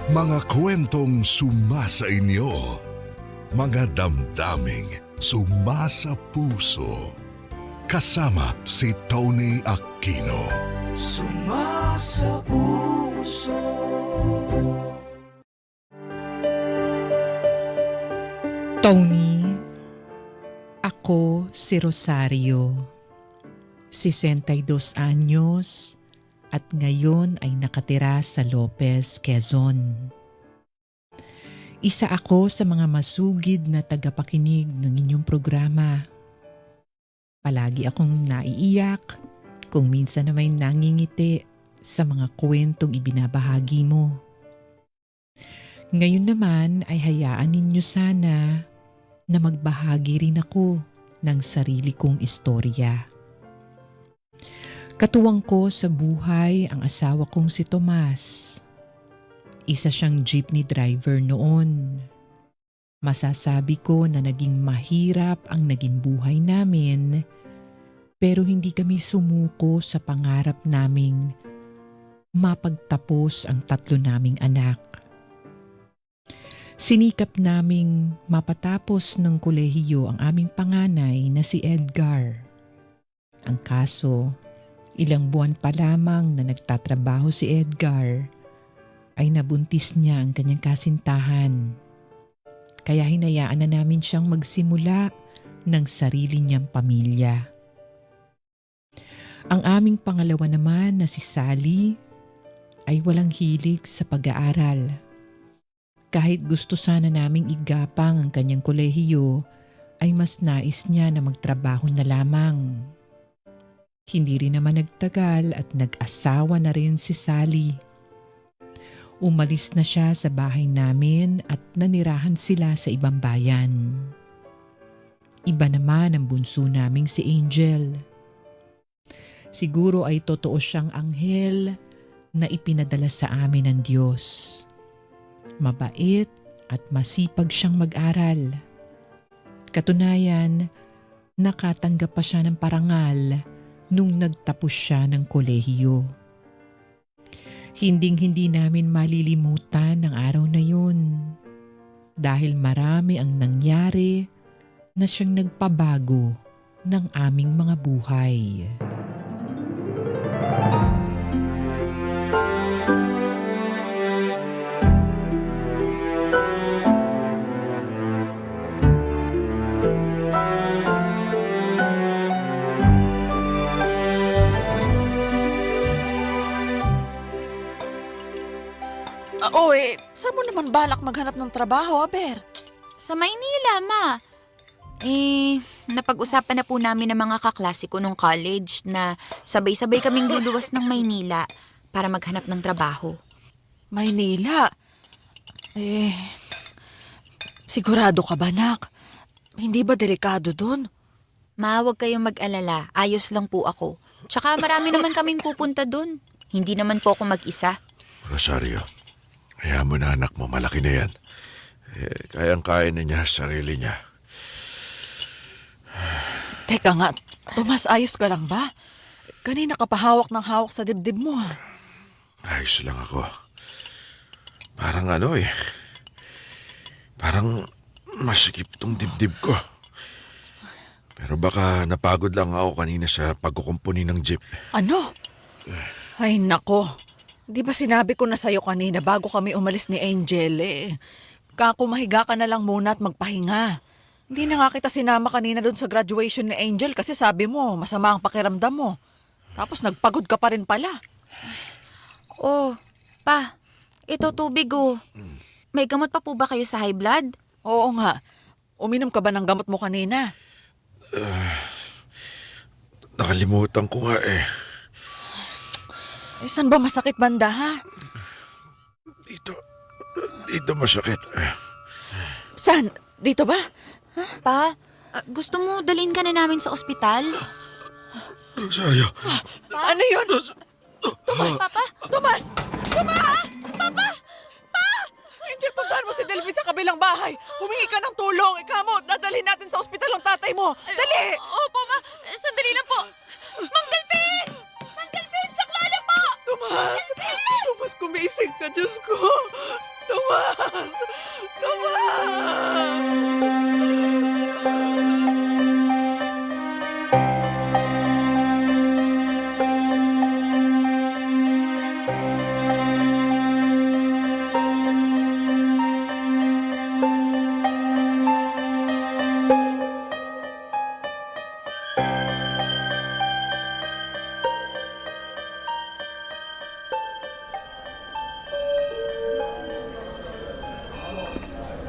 Mga kwentong sumasa inyo. Mga damdaming sumasa puso. Kasama si Tony Aquino. Sumasa puso. Tony, ako si Rosario, 62 anyos at ngayon ay nakatira sa Lopez, Quezon. Isa ako sa mga masugid na tagapakinig ng inyong programa. Palagi akong naiiyak kung minsan na may nangingiti sa mga kwentong ibinabahagi mo. Ngayon naman ay hayaan ninyo sana na magbahagi rin ako ng sarili kong istorya. Katuwang ko sa buhay ang asawa kong si Tomas. Isa siyang jeepney driver noon. Masasabi ko na naging mahirap ang naging buhay namin, pero hindi kami sumuko sa pangarap naming mapagtapos ang 3 naming anak. Sinikap naming mapatapos ng kolehiyo ang aming panganay na si Edgar. Ang kaso, ilang buwan pa lamang na nagtatrabaho si Edgar, ay nabuntis niya ang kanyang kasintahan. Kaya hinayaan na namin siyang magsimula ng sarili niyang pamilya. Ang aming pangalawa naman na si Sally ay walang hilig sa pag-aaral. Kahit gusto sana naming igapang ang kanyang kolehiyo, ay mas nais niya na magtrabaho na lamang. Hindi rin naman nagtagal at nag-asawa na rin si Sally. Umalis na siya sa bahay namin at nanirahan sila sa ibang bayan. Iba naman ang bunso naming si Angel. Siguro ay totoo siyang anghel na ipinadala sa amin ng Diyos. Mabait at masipag siyang mag-aral. Katunayan, nakatanggap pa siya ng parangal nung nagtapos siya ng kolehiyo. Hinding-hindi namin malilimutan ang araw na yun dahil marami ang nangyari na siyang nagpabago ng aming mga buhay. Saan mo naman balak maghanap ng trabaho, Aber? Sa Maynila, ma. Napag-usapan na po namin ng mga kaklase ko nung college na sabay-sabay kaming luluwas ng Maynila para maghanap ng trabaho. Maynila? Sigurado ka ba, nak? Hindi ba delikado dun? Ma, huwag kayong mag-alala. Ayos lang po ako. Tsaka marami naman kaming pupunta dun. Hindi naman po ako mag-isa. Rosario, kaya mo na anak mo, malaki na yan. Kayang-kaya na niya sarili niya. Teka nga, Tomas, ayos ka lang ba? Kanina ka pa hawak ng hawak sa dibdib mo, ha? Ayos lang ako. Parang parang masikip tong dibdib ko. Pero baka napagod lang ako kanina sa pagkukumpuni ng jeep. Ano? Ay, nako. Di ba sinabi ko na sa'yo kanina bago kami umalis ni Angel, Kako mahiga ka na lang muna at magpahinga. Hindi na nga kita sinama kanina doon sa graduation ni Angel kasi sabi mo, masama ang pakiramdam mo. Tapos nagpagod ka pa rin pala. Oh, pa, ito tubig oh. May gamot pa po ba kayo sa high blood? Oo nga. Uminom ka ba ng gamot mo kanina? Nakalimutan ko nga . Saan ba masakit banda, ha? Dito masakit. Saan? Dito ba? Pa, gusto mo dalhin ka na namin sa ospital? Rosario. Ano yun? Tomas, Papa? Tomas! Tomas! Papa! Pa! Angel, puntahan mo si Delvin sa kabilang bahay. Humingi ka ng tulong. Ikaw mo, dadalhin natin sa ospital ang tatay mo. Dali! Opo, ma. Sandali lang po. Mang Delphin! Mang Delphin, sakla na po! Tomas! Tomas, kumisig ka, Diyos ko. Tomas! Tomas!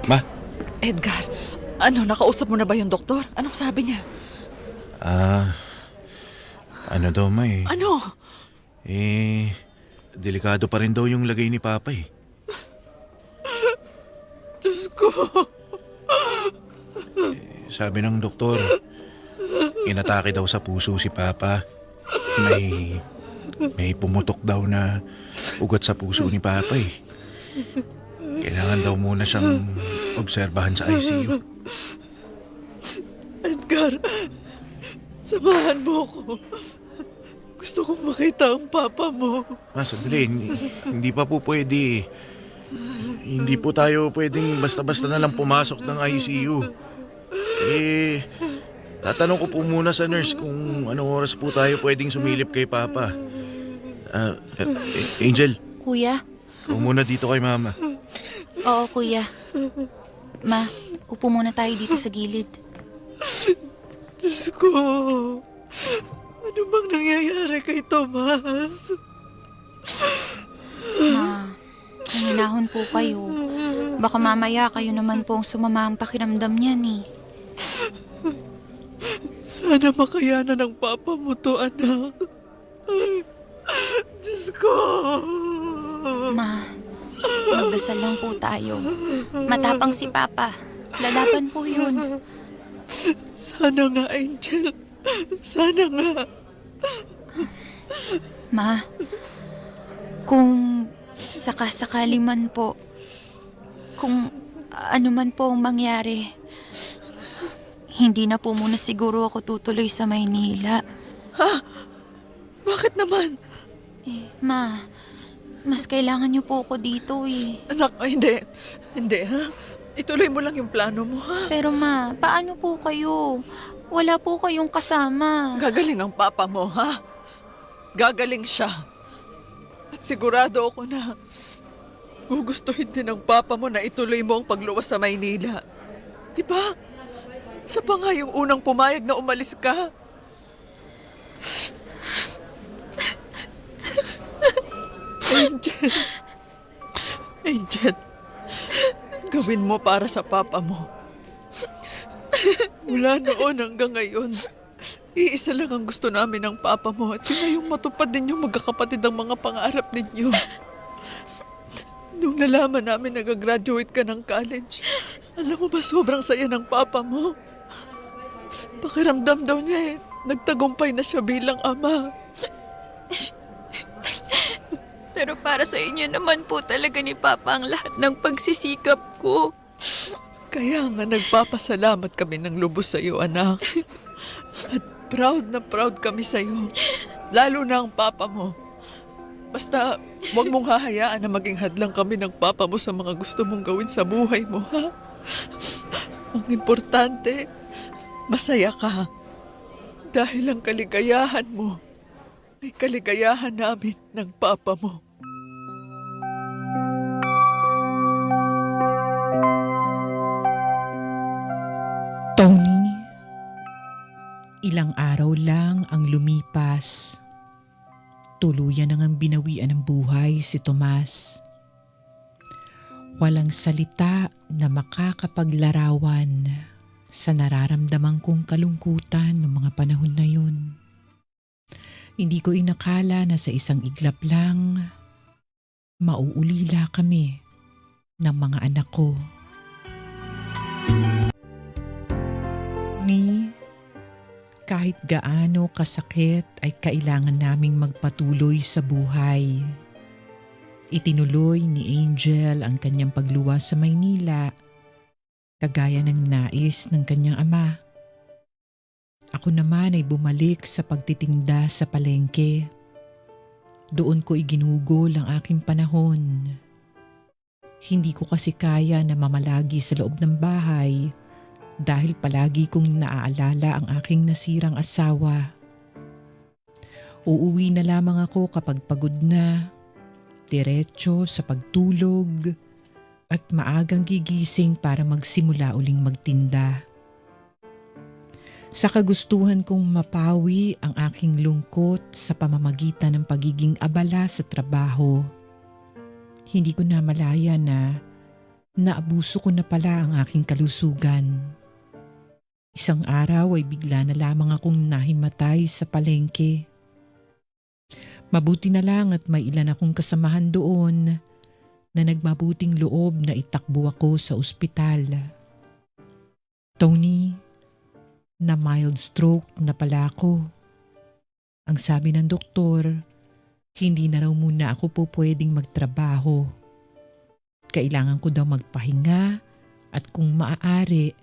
Ma, Edgar, ano, nakausap mo na ba yung doktor? Anong sabi niya? Ano daw, Ma eh? Ano? Delikado pa rin daw yung lagay ni Papa eh. Diyos ko. Sabi ng doktor, inatake daw sa puso si Papa. May pumutok daw na ugat sa puso ni Papa eh. Kailangan daw muna siyang obserbahan sa ICU. Edgar, samahan mo ko. Gusto kong makita ang papa mo. Ma, sandali, hindi pa po pwede. Hindi po tayo pwedeng basta-basta na lang pumasok ng ICU. Tatanong ko po muna sa nurse kung anong oras po tayo pwedeng sumilip kay Papa. Angel, Kuya? upo muna dito kay Mama. Oo, kuya. Ma, upo muna tayo dito sa gilid. Diyos ko. Ano bang nangyayari kay Tomas? Ma, hinahon po kayo. Baka mamaya kayo naman po ang sumama ang pakiramdam niyan eh. Sana makayanan ng papa mo to, anak. Ay, Diyos ko. Ma, magdasal lang po tayo. Matapang si Papa. Lalaban po yun. Sana nga, Angel. Sana nga. Ma, kung sakasakali man po, kung ano man po ang mangyari, hindi na po muna siguro ako tutuloy sa Maynila. Bakit naman? Ma, mas kailangan niyo po ako dito eh. Anak, hindi. Hindi, ha? Ituloy mo lang yung plano mo, ha? Pero ma, paano po kayo? Wala po kayong kasama. Gagaling ang papa mo, ha? Gagaling siya. At sigurado ako na gugustuhin din ng papa mo na ituloy mo ang pagluwas sa Maynila. Diba? Siya pa nga yung unang pumayag na umalis ka. Angel. Angel. Gawin mo para sa papa mo. Mula noon hanggang ngayon, iisa lang ang gusto namin ng papa mo at yun na yung matupad ninyo magkakapatid ang mga pangarap ninyo. Nung nalaman namin nag-graduate ka ng college, alam mo ba sobrang saya ng papa mo? Pakiramdam daw niya nagtagumpay na siya bilang ama. Pero para sa inyo naman po talaga ni Papa ang lahat ng pagsisikap ko. Kaya nga nagpapasalamat kami ng lubos sa iyo, anak. At proud na proud kami sa iyo. Lalo na ang papa mo. Basta, huwag mong hahayaan na maging hadlang kami ng papa mo sa mga gusto mong gawin sa buhay mo, ha? Ang importante, masaya ka. Dahil ang kaligayahan mo ay kaligayahan namin ng papa mo. Tony, ilang araw lang ang lumipas. Tuluyan nang binawian ng buhay si Tomas. Walang salita na makakapaglarawan sa nararamdaman kong kalungkutan ng mga panahon na yun. Hindi ko inakala na sa isang iglap lang, mauulila kami ng mga anak ko. Kahit gaano kasakit ay kailangan naming magpatuloy sa buhay. Itinuloy ni Angel ang kanyang pagluwas sa Maynila, kagaya ng nais ng kanyang ama. Ako naman ay bumalik sa pagtitinda sa palengke. Doon ko iginugol ang aking panahon. Hindi ko kasi kaya na mamalagi sa loob ng bahay dahil palagi kong naaalala ang aking nasirang asawa. Uuwi na lamang ako kapag pagod na, diretso sa pagtulog at maagang gigising para magsimula uling magtinda. Sa kagustuhan kong mapawi ang aking lungkot sa pamamagitan ng pagiging abala sa trabaho, hindi ko na malaya na naabuso ko na pala ang aking kalusugan. Isang araw ay bigla na lamang akong nahimatay sa palengke. Mabuti na lang at may ilan akong kasamahan doon na nagmabuting loob na itakbo ako sa ospital. Tony, na mild stroke na pala ako. Ang sabi ng doktor, hindi na raw muna ako po pwedeng magtrabaho. Kailangan ko daw magpahinga at kung maaari,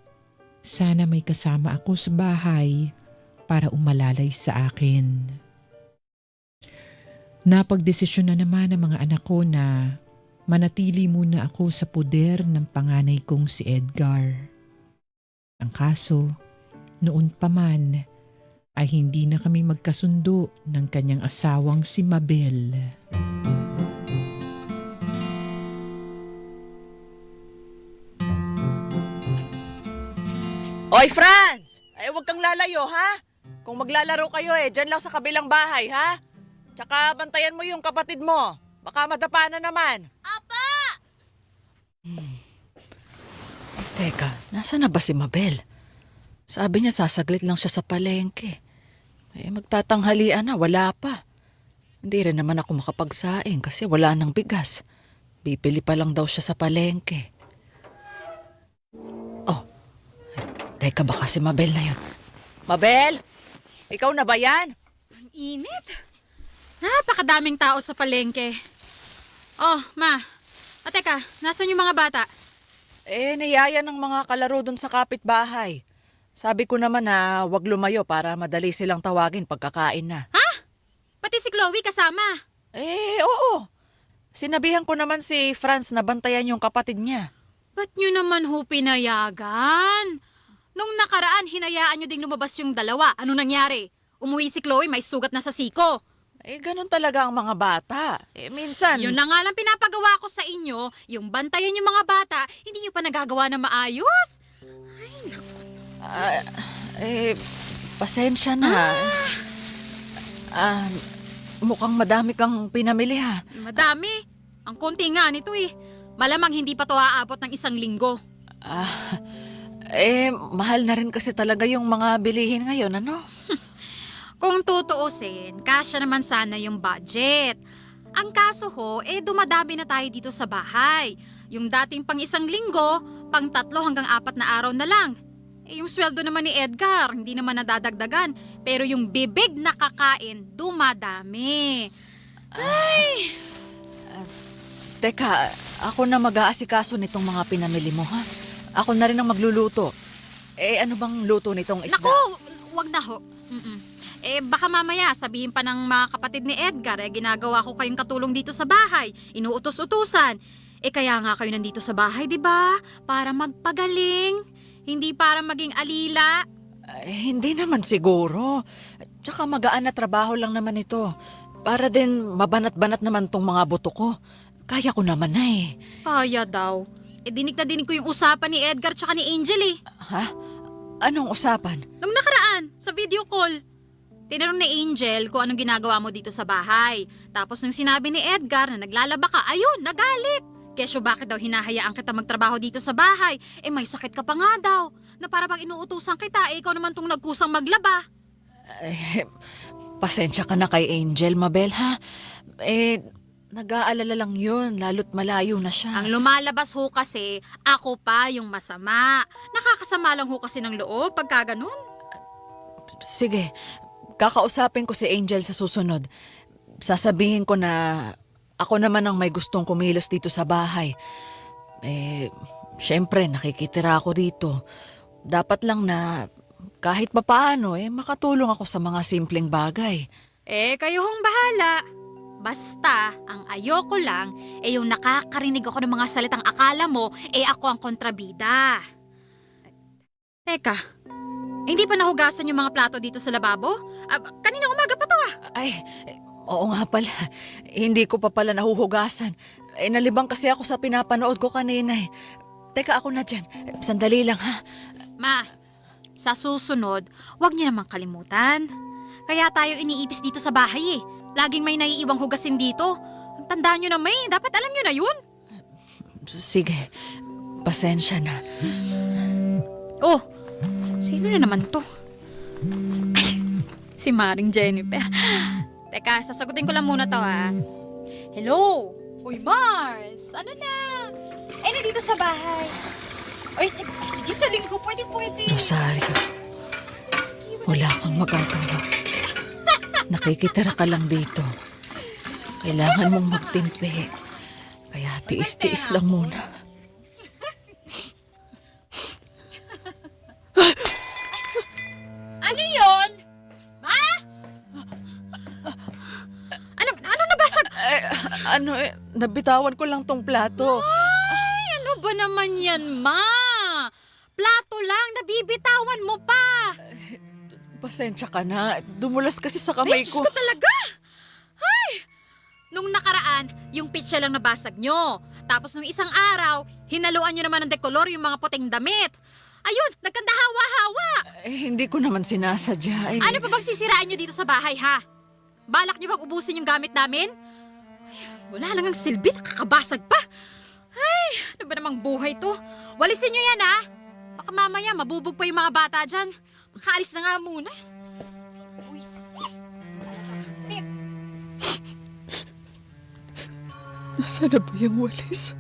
sana may kasama ako sa bahay para umalalay sa akin. Napagdesisyon na naman ng mga anak ko na manatili muna ako sa puder ng panganay kong si Edgar. Ang kaso, noon pa man ay hindi na kami magkasundo ng kanyang asawang si Mabel. Oy, Franz! Ay, huwag kang lalayo, ha? Kung maglalaro kayo dyan lang sa kabilang bahay, ha? Tsaka bantayan mo yung kapatid mo. Baka madapa na naman. Apa! Teka, nasa na ba si Mabel? Sabi niya sasaglit lang siya sa palengke. Magtatanghalian na, wala pa. Hindi rin naman ako makapagsaing kasi wala nang bigas. Bibili pa lang daw siya sa palengke. Oh, teka baka si Mabel na yun. Mabel? Ikaw na ba yan? Ang init. Napakadaming tao sa palengke. Oh, ma. O teka, nasan yung mga bata? Niyaya ng mga kalaro dun sa kapitbahay. Sabi ko naman na wag lumayo para madali silang tawagin pagkakain na. Ha? Pati si Chloe kasama. Oo. Sinabihan ko naman si Franz na bantayan yung kapatid niya. Ba't nyo naman ho pinayagan? Nung nakaraan, hinayaan nyo ding lumabas yung dalawa. Ano nangyari? Umuwi si Chloe, may sugat na sa siko. Ganun talaga ang mga bata. Minsan... Yun na nga lang pinapagawa ko sa inyo, yung bantayan yung mga bata, hindi nyo pa nagagawa na maayos. Pasensya na. Mukhang madami kang pinamili, ha? Madami. Ang konti nga nito eh. Malamang hindi pa to aabot ng 1 linggo. Mahal na rin kasi talaga yung mga bilihin ngayon, ano? Kung tutuusin, kasya naman sana yung budget. Ang kaso ho, dumadami na tayo dito sa bahay. Yung dating pang 1 linggo, pang 3 hanggang 4 na araw na lang. Yung sweldo naman ni Edgar, hindi naman nadadagdagan. Pero yung bibig na kakain, dumadami. Teka, ako na mag-aasikaso nitong mga pinamili mo, ha? Ako na rin ang magluluto. Ano bang luto nitong isda? Naku, wag na ho. Baka mamaya sabihin pa ng mga kapatid ni Edgar, ginagawa ko kayong katulong dito sa bahay. Inuutos-utusan. Kaya nga kayo nandito sa bahay, di ba? Para magpagaling. Hindi para maging alila. Hindi naman siguro. Tsaka magaan na trabaho lang naman ito. Para din mabanat-banat naman tong mga buto ko. Kaya ko naman na eh. Kaya daw. Dinig na dinig ko yung usapan ni Edgar tsaka ni Angel eh. Ha? Anong usapan? Nung nakaraan, sa video call. Tinanong ni Angel kung anong ginagawa mo dito sa bahay. Tapos nung sinabi ni Edgar na naglalaba ka, ayun, nagalit. Kesyo bakit daw hinahayaan kita magtrabaho dito sa bahay? May sakit ka pa nga daw. Na para bang inuutusan kita, ikaw naman tong nagkusang maglaba. Pasensya ka na kay Angel, Mabel, ha? Nag-aalala lang yun, lalo't malayo na siya. Ang lumalabas ho kasi, ako pa yung masama. Nakakasama lang ho kasi ng loob pagka ganun. Sige, kakausapin ko si Angel sa susunod. Sasabihin ko na ako naman ang may gustong kumilos dito sa bahay. Syempre, nakikitira ako dito. Dapat lang na kahit papaano, makatulong ako sa mga simpleng bagay. Kayo hong bahala. Basta, ang ayoko lang, yung nakakarinig ako ng mga salitang akala mo, ako ang kontrabida. Teka, hindi pa nahugasan yung mga plato dito sa lababo? Kanina umaga pa to Ay, oo nga pala. Hindi ko pa pala nahuhugasan. Nalibang kasi ako sa pinapanood ko kanina eh. Teka, ako na dyan. Sandali lang ha. Ma, sa susunod, huwag niyo naman kalimutan. Kaya tayo iniipis dito sa bahay eh. Laging may naiiwang hugasin dito. Tandaan niyo na may, dapat alam niyo na yun. Sige, pasensya na. Oh, sino na naman to? Ay, si Maring Jennifer. Teka, sasagutin ko lang muna to Hello? Uy, Mars! Ano na? Nandito sa bahay. Ay, sige sa linggo. Pwede. Rosario, wala kang magagawa. Nakikitira ka lang dito. Kailangan mong magtimpi. Kaya tiis-tiis lang muna. Ano yon? Ma? Ano nabasag? Nabitawan ko lang tong plato. Ay, ano ba naman yan, Ma? Plato lang, nabibitawan mo pa. Pasensya ka na. Dumulas kasi sa kamay Ay, ko. Diyos ko talaga! Ay! Nung nakaraan, yung pitsa lang nabasag nyo. Tapos nung isang araw, hinaluan nyo naman ng dekolor yung mga puting damit. Ayun, nagkanda hawa-hawa. Hindi ko naman sinasadya. Ano pa bang sisiraan nyo dito sa bahay, ha? Balak nyo bang ubusin yung gamit namin? Ay, wala nang ang silbi, nakakabasag pa. Ay, ano ba namang buhay to? Walisin nyo yan, ha? Baka mamaya mabubog pa yung mga bata dyan. Makaalis na nga muna. Uy, sit! Nasaan na ba yung walis?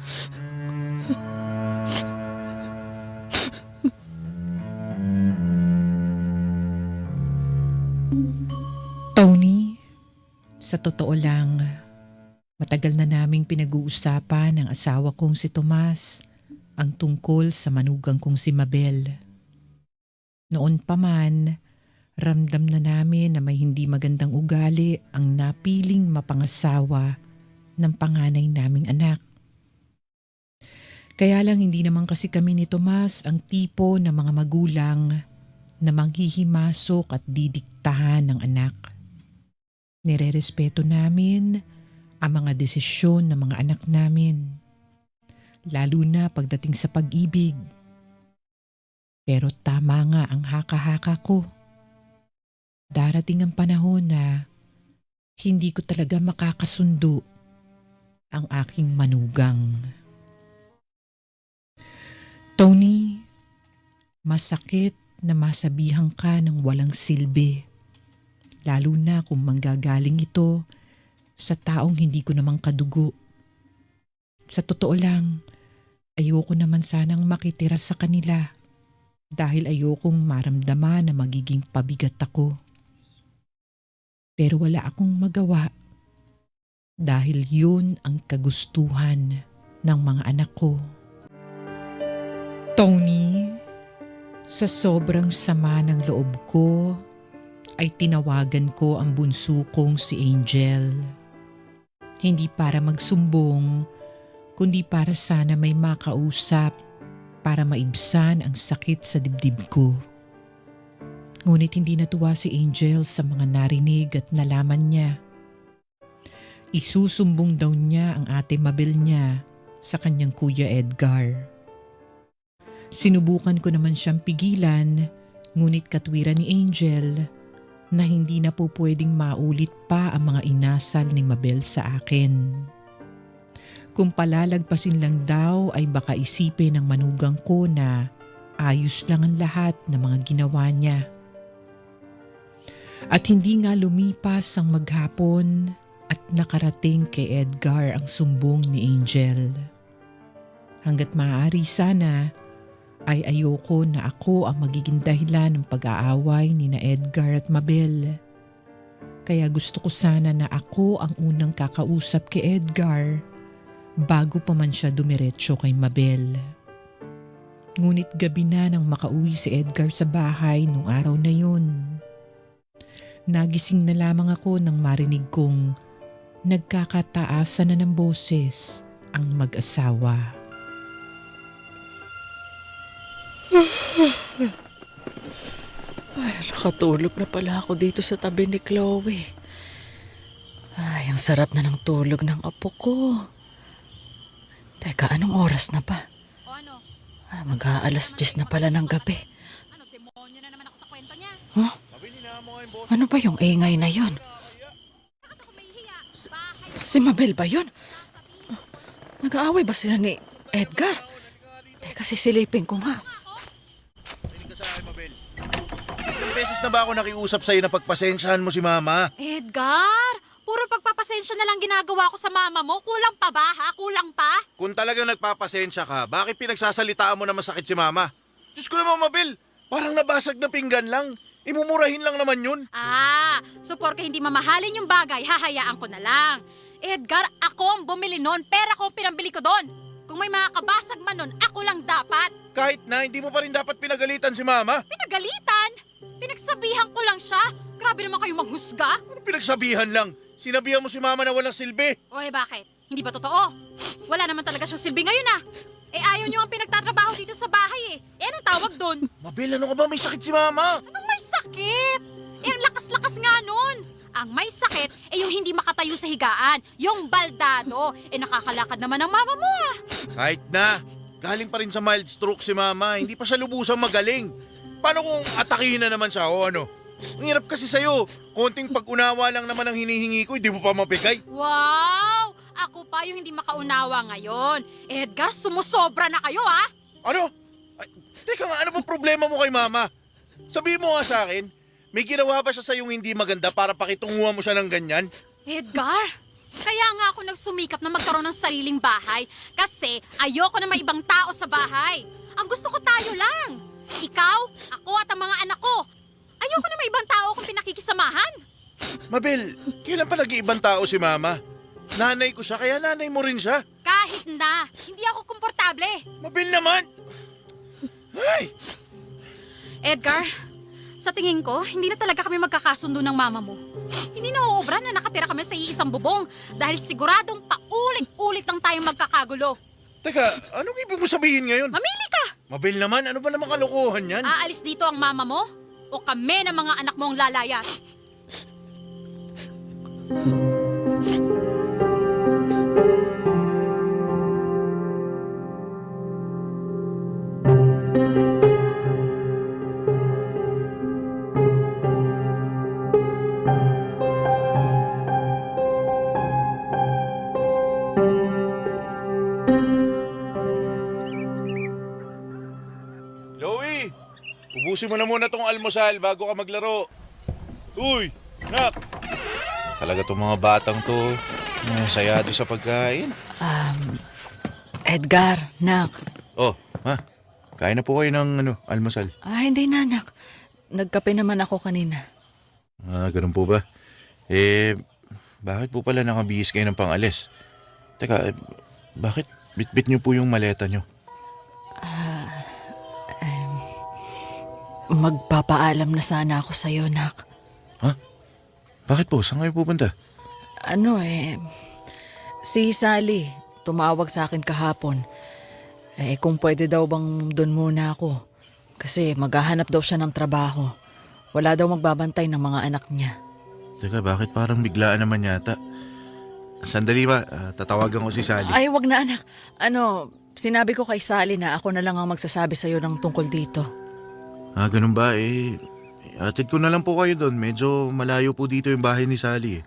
Tony, sa totoo lang, matagal na naming pinag-uusapan ng asawa kong si Tomas ang tungkol sa manugang kong si Mabel. Noon pa man, ramdam na namin na may hindi magandang ugali ang napiling mapangasawa ng panganay naming anak. Kaya lang hindi naman kasi kami ni Tomas ang tipo ng mga magulang na manghihimasok at didiktahan ng anak. Nirerespeto namin ang mga desisyon ng mga anak namin, lalo na pagdating sa pag-ibig. Pero tama nga ang haka-haka ko. Darating ang panahon na hindi ko talaga makakasundo ang aking manugang. Tony, masakit na masabihan ka ng walang silbi, lalo na kung manggagaling ito sa taong hindi ko namang kadugo. Sa totoo lang, ayoko naman sanang makitira sa kanila dahil ayokong maramdaman na magiging pabigat ako. Pero wala akong magawa dahil yun ang kagustuhan ng mga anak ko. Tony, sa sobrang sama ng loob ko, ay tinawagan ko ang bunso kong si Angel. Hindi para magsumbong, kundi para sana may makausap para maibsan ang sakit sa dibdib ko. Ngunit hindi natuwa si Angel sa mga narinig at nalaman niya. Isusumbong daw niya ang ate Mabel niya sa kanyang kuya Edgar. Sinubukan ko naman siyang pigilan, ngunit katwiran ni Angel na hindi na po pwedeng maulit pa ang mga inasal ni Mabel sa akin. Kung palalagpasin lang daw ay baka isipin ng manugang ko na ayos lang ang lahat ng mga ginawa niya. At hindi nga lumipas ang maghapon at nakarating kay Edgar ang sumbong ni Angel. Hanggat maaari sana ay ayoko na ako ang magiging dahilan ng pag-aaway ni na Edgar at Mabel. Kaya gusto ko sana na ako ang unang kakausap kay Edgar bago pa man siya dumiretso kay Mabel. Ngunit gabi na nang makauwi si Edgar sa bahay nung araw na yun. Nagising na lamang ako nang marinig kong nagkakataasan na ng boses ang mag-asawa. Ay, nakatulog na pala ako dito sa tabi ni Chloe. Ay, ang sarap na ng tulog ng apo ko. Teka, anong oras na ba? O ano? Mag-aalas 10 na pala ng gabi. Ano, demonyo na naman ako sa kwento niya. Ano ba yung ingay na yun? Bakit ako mahihiya? Bahay Si Mabel ba yun? Nag-aaway ba sila ni Edgar? Teka, sisilipin ko nga. Makinig ka sa akin, Mabel. Ilang beses na ba ako nakiusap sa'yo na pagpasensyahan mo si Mama? Edgar, puro pagpapasensya na lang ginagawa ko sa mama mo. Kulang pa ba ha? Kulang pa? Kung talagang nagpapasensya ka, bakit pinagsasalitaan mo na masakit si Mama? Diyos ko naman, Mabel, parang nabasag na pinggan lang. Imumurahin lang naman yun. So porke hindi mamahalin yung bagay, hahayaan ko na lang. Edgar, ako ang bumili nun, pera ko ang pinambili ko doon. Kung may mga kabasag man nun, ako lang dapat. Kahit na, hindi mo pa rin dapat pinagalitan si Mama. Pinagalitan? Pinagsabihan ko lang siya. Grabe naman kayo manghusga. Ano pinagsabihan lang? Sinabihan mo si Mama na walang silbi. O bakit? Hindi ba totoo? Wala naman talaga siyang silbi ngayon ayaw niyo ang pinagtatrabaho dito sa bahay anong tawag doon? Mabel, ano ka ba? May sakit si Mama. Anong may sakit? Ang lakas-lakas nga nun. Ang may sakit yung hindi makatayo sa higaan. Yung baldado. Nakakalakad naman ang mama mo Kahit na, galing pa rin sa mild stroke si Mama. Hindi pa siya lubusang magaling. Paano kung atakihin na naman siya o ano? Ang hirap kasi sa'yo. Konting pag-unawa lang naman ang hinihingi ko, hindi mo pa mapigay. Wow! Ako pa yung hindi makaunawa ngayon. Edgar, sumusobra na kayo Ano? Ay, teka nga, ano ba problema mo kay Mama? Sabihin mo nga sa akin, may ginawa ba siya sa'yong hindi maganda para pakitunguhan mo siya ng ganyan? Edgar, kaya nga ako nagsumikap na magkaroon ng sariling bahay kasi ayoko na may ibang tao sa bahay. Ang gusto ko tayo lang. Ikaw, ako at ang mga anak ko. Ayoko na may ibang tao akong pinakikisamahan. Mabel, kailan pa nag-iibang tao si Mama? Nanay ko siya, kaya nanay mo rin siya. Kahit na, hindi ako komportable. Mabel naman! Ay! Edgar, sa tingin ko, hindi na talaga kami magkakasundo ng mama mo. Hindi na uubra na nakatira kami sa iisang bubong dahil siguradong paulit-ulit lang tayong magkakagulo. Teka, anong ibig mo sabihin ngayon? Mamili ka! Mabel naman, ano ba namang kalokohan yan? Aalis dito ang mama mo o kami ng mga anak mo ang lalayas? Chloe, ubusin mo na muna tong almusal bago ka maglaro. Uy, nak! Talaga tong mga batang to, sayado sa pagkain. Edgar, nak. Oh, ha? Kain na po kayo ng almusal. Hindi na, nak. Nagkape naman ako kanina. Ganun po ba? Bakit po pala nakabihis kayo ng pangalis? Teka, bakit bitbit niyo po yung maleta niyo? Magpapaalam na sana ako sa'yo, nak. Bakit po? Saan kayo pupunta? Si Sally, tumawag sa akin kahapon. Kung pwede daw bang doon muna ako. Kasi maghahanap daw siya ng trabaho. Wala daw magbabantay ng mga anak niya. Teka, bakit parang biglaan naman yata? Sandali ba? Tatawagan ko si Sally. Ay, wag na, anak. Sinabi ko kay Sally na ako na lang ang magsasabi sa'yo ng tungkol dito. Ganun ba? Atid ko na lang po kayo doon. Medyo malayo po dito yung bahay ni Sally.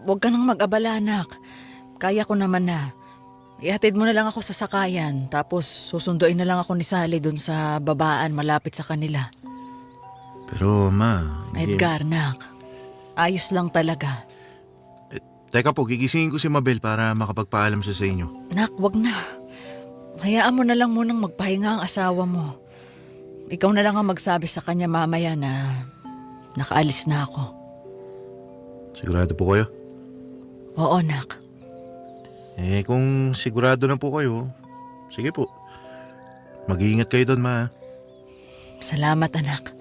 Wag ka nang mag-abala, anak. Kaya ko naman na. Ihatid mo na lang ako sa sakayan. Tapos susunduin na lang ako ni Sally doon sa babaan malapit sa kanila. Pero ma... Edgar, nak. Ayos lang talaga. Teka po, gigisingin ko si Mabel para makapagpaalam siya sa inyo. Nak, wag na. Hayaan mo na lang munang magpahinga ang asawa mo. Ikaw na lang ang magsabi sa kanya mamaya na nakaalis na ako. Sigurado po kayo? Oo, nak. Kung sigurado na po kayo, sige po. Mag-iingat kayo doon, ma. Salamat, anak.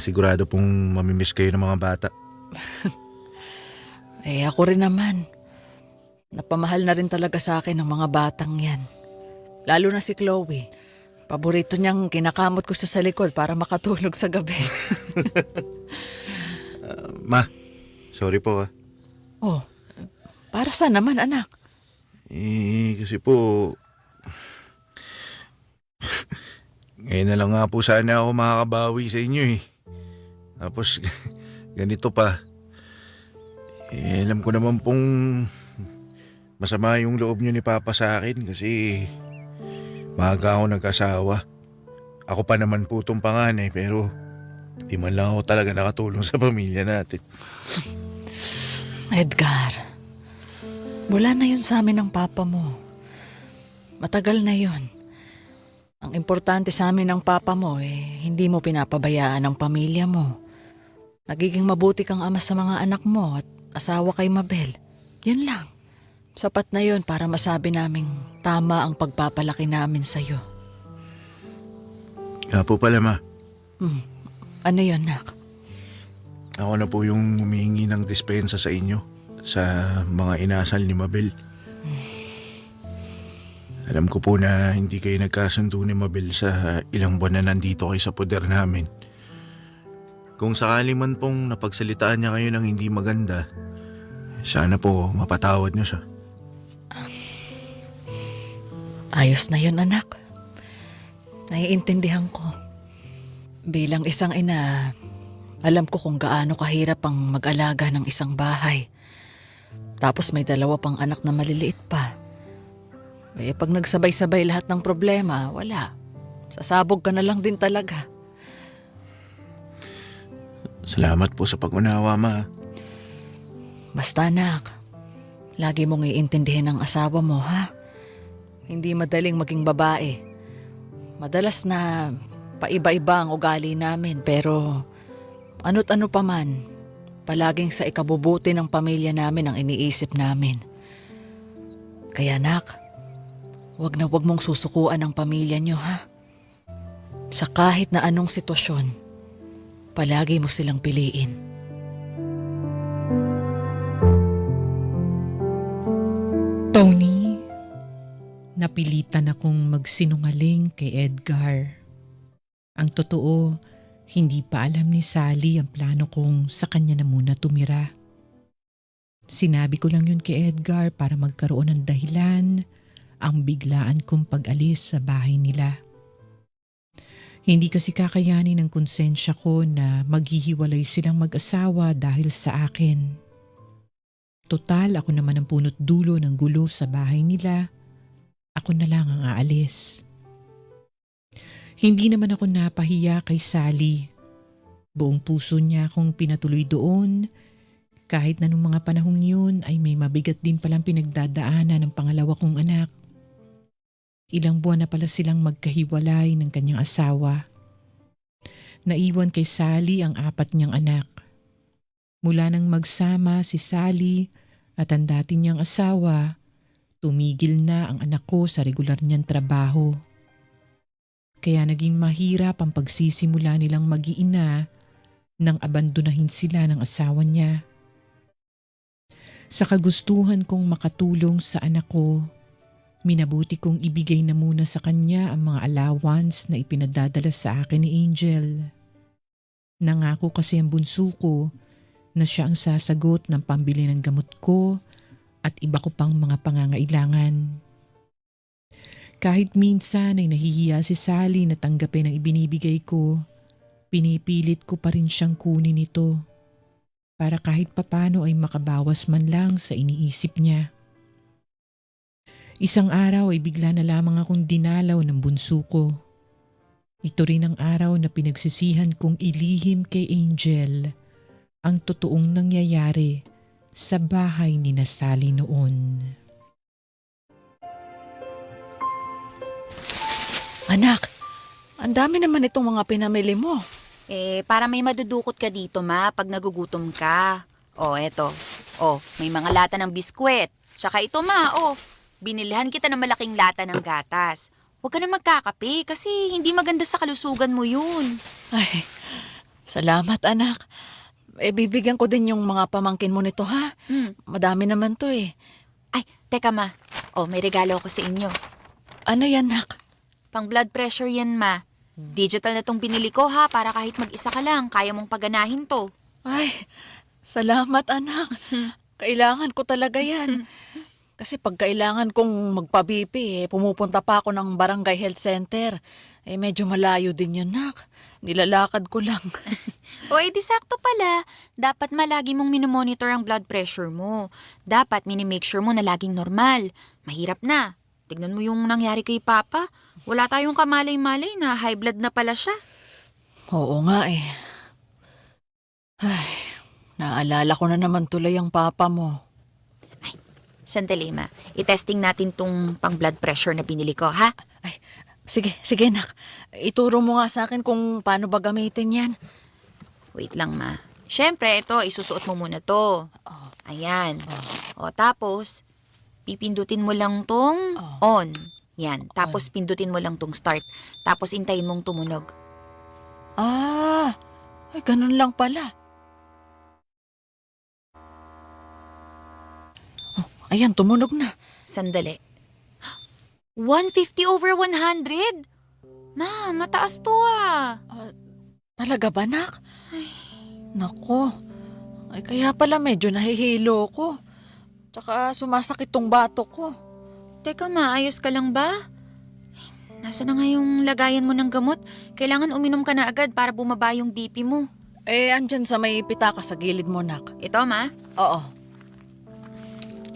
Sigurado pong mamimiss kayo ng mga bata. Ako rin naman. Napamahal na rin talaga sa akin ang mga batang yan. Lalo na si Chloe. Paborito niyang kinakamot ko sa likod para makatulog sa gabi. Ma, sorry po Oh, para saan naman anak? Kasi po... Ngayon na lang nga po sana ako makakabawi sa inyo Tapos, ganito pa. Alam ko naman pong masama yung loob niyo ni Papa sa akin kasi maaga ako nag-asawa. Ako pa naman po itong panganay pero di man lang ako talaga nakatulong sa pamilya natin. Edgar, wala na yun sa amin ng papa mo. Matagal na yun. Ang importante sa amin ng papa mo hindi mo pinapabayaan ang pamilya mo. Nagiging mabuti kang ama sa mga anak mo at asawa kay Mabel. Yun lang. Sapat na yun para masabi naming tama ang pagpapalaki namin sa'yo. Nga po pala ma, Ano yun, nak? ako na po yung humihingi ng dispensa sa inyo sa mga inasal ni Mabel. Alam ko po na hindi kayo nagkasundo ni Mabel sa ilang buwan na nandito kayo sa poder namin. Kung sakali man pong napagsalitaan niya kayo ng hindi maganda, sana po mapatawad niyo siya. Ayos na yun, anak. Naiintindihan ko. Bilang isang ina, alam ko kung gaano kahirap ang mag-alaga ng isang bahay. Tapos may 2 pang anak na maliliit pa. Pag nagsabay-sabay lahat ng problema, wala. Sasabog ka na lang din talaga. Salamat po sa pag-unawa, ma. Basta, anak, lagi mong iintindihin ang asawa mo, ha? Hindi madaling maging babae. Madalas na paiba-iba ang ugali namin, pero ano't ano pa man, palaging sa ikabubuti ng pamilya namin ang iniisip namin. Kaya, anak, wag na wag mong susukuan ang pamilya niyo, ha? Sa kahit na anong sitwasyon, palagi mo silang piliin. Tony, napilitan akong magsinungaling kay Edgar. Ang totoo, hindi pa alam ni Sally ang plano kong sa kanya na muna tumira. Sinabi ko lang yun kay Edgar para magkaroon ng dahilan ang biglaan kong pag-alis sa bahay nila. Hindi kasi kakayanin ng konsensya ko na maghihiwalay silang mag-asawa dahil sa akin. Total, ako naman ang punot dulo ng gulo sa bahay nila. Ako na lang ang aalis. Hindi naman ako napahiya kay Sally. Buong puso niya akong pinatuloy doon. Kahit na nung mga panahong yun ay may mabigat din palang pinagdadaanan ng pangalawa kong anak. Ilang buwan na pala silang magkahiwalay ng kanyang asawa. Naiwan kay Sally ang 4 niyang anak. Mula nang magsama si Sally at ang dati niyang asawa, tumigil na ang anak ko sa regular niyang trabaho. Kaya naging mahirap ang pagsisimula nilang mag-iina nang abandonahin sila ng asawa niya. Sa kagustuhan kong makatulong sa anak ko, minabuti kong ibigay na muna sa kanya ang mga allowance na ipinadadala sa akin ni Angel. Nangako kasi ang bunso ko na siya ang sasagot ng pambili ng gamot ko at iba ko pang mga pangangailangan. Kahit minsan ay nahihiya si Sally na tanggapin ang ibinibigay ko, pinipilit ko pa rin siyang kunin ito para kahit papano ay makabawas man lang sa iniisip niya. Isang araw ay bigla na lamang akong dinalaw ng bunso ko. Ito rin ang araw na pinagsisihan kong ilihim kay Angel ang totoong nangyayari sa bahay ni Sally noon. Anak, ang dami naman itong mga pinamili mo. Para may madudukot ka dito, ma, pag nagugutom ka. Eto. May mga lata ng biskwit. Tsaka ito, ma, binilhan kita ng malaking lata ng gatas. Huwag ka na magkakape kasi hindi maganda sa kalusugan mo yun. Ay, salamat anak. bibigyan ko din yung mga pamangkin mo nito, ha? Madami naman to eh. Ay, teka ma. Oh, may regalo ako sa inyo. Ano yan, nak? Pang blood pressure yan ma. Digital na tong binili ko ha, para kahit mag-isa ka lang, kaya mong paganahin to. Ay, salamat, anak. Kailangan ko talaga yan. Kasi pag kailangan kong magpa-BP, pumupunta pa ako ng barangay health center. Medyo malayo din yun, nak. Nilalakad ko lang. O edi sakto pala. Dapat malagi mong minomonitor ang blood pressure mo. Dapat minimake sure mo na laging normal. Mahirap na. Tignan mo yung nangyari kay Papa. Wala tayong kamalay-malay na high blood na pala siya. Oo nga eh. Ay, naalala ko na naman tuloy ang papa mo. Sandali ma, itesting natin tong pang blood pressure na binili ko ha. Ay, sige, nak. Ituro mo nga sa akin kung paano ba gamitin yan. Wait lang ma. Siyempre, ito, isusuot mo muna to. Ayan. O tapos, pipindutin mo lang tong on. Yan. Tapos pindutin mo lang tong start. Tapos intayin mong tumunog. Ay, ganun lang pala. Ayan, tumunog na. Sandali. 150 over 100? Ma, mataas to ah. Talaga ba, nak? Nako. Ay, kaya pala medyo nahihilo ko. Tsaka sumasakit tong batok ko. Teka ma, ayos ka lang ba? Nasa na nga yung lagayan mo ng gamot? Kailangan uminom ka na agad para bumaba yung BP mo. Andyan sa may pitaka sa gilid mo, nak. Ito ma? Oo.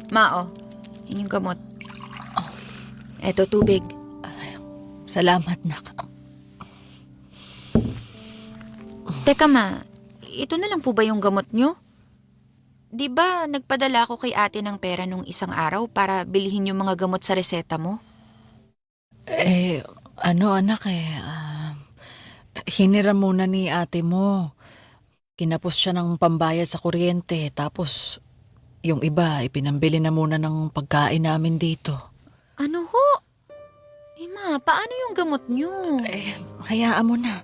Ma, oh. Yun yung gamot. Eto, tubig. Salamat, nak. Teka ma, ito na lang po ba yung gamot nyo? Di ba nagpadala ako kay ate ng pera nung isang araw para bilhin yung mga gamot sa reseta mo? Anak hiniram muna ni ate mo. Kinapos siya ng pambayad sa kuryente, tapos yung iba, ipinambili na muna ng pagkain namin dito. Ano ho? Ma, paano yung gamot nyo? Hayaan mo na.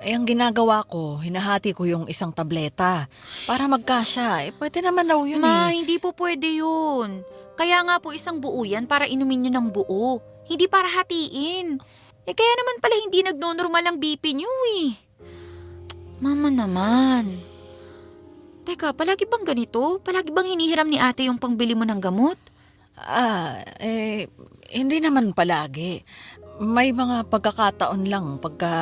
Ang ginagawa ko, hinahati ko yung isang tableta para magkasya. Pwede naman daw yun Ma, eh. hindi po pwede yun. Kaya nga po isang buo yan para inumin nyo ng buo. Hindi para hatiin. Kaya naman pala hindi nagno-normal ang BP nyo eh. Mama naman. Teka, palagi bang ganito? Palagi bang hinihiram ni ate yung pangbili mo ng gamot? Hindi naman palagi. May mga pagkakataon lang pagka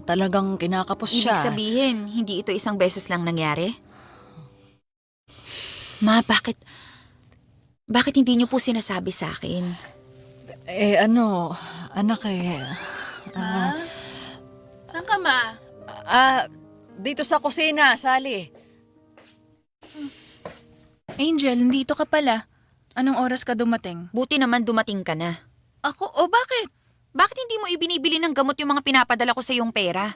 talagang kinakapos Ibig siya. sabihin, hindi ito isang beses lang nangyari? Ma, bakit hindi niyo po sinasabi sa akin? Anak Saan ka, ma? dito sa kusina, Sally. Angel, nandito ka pala. Anong oras ka dumating? Buti naman dumating ka na. Ako? O bakit? Bakit hindi mo ibinibili ng gamot yung mga pinapadala ko sa iyong pera?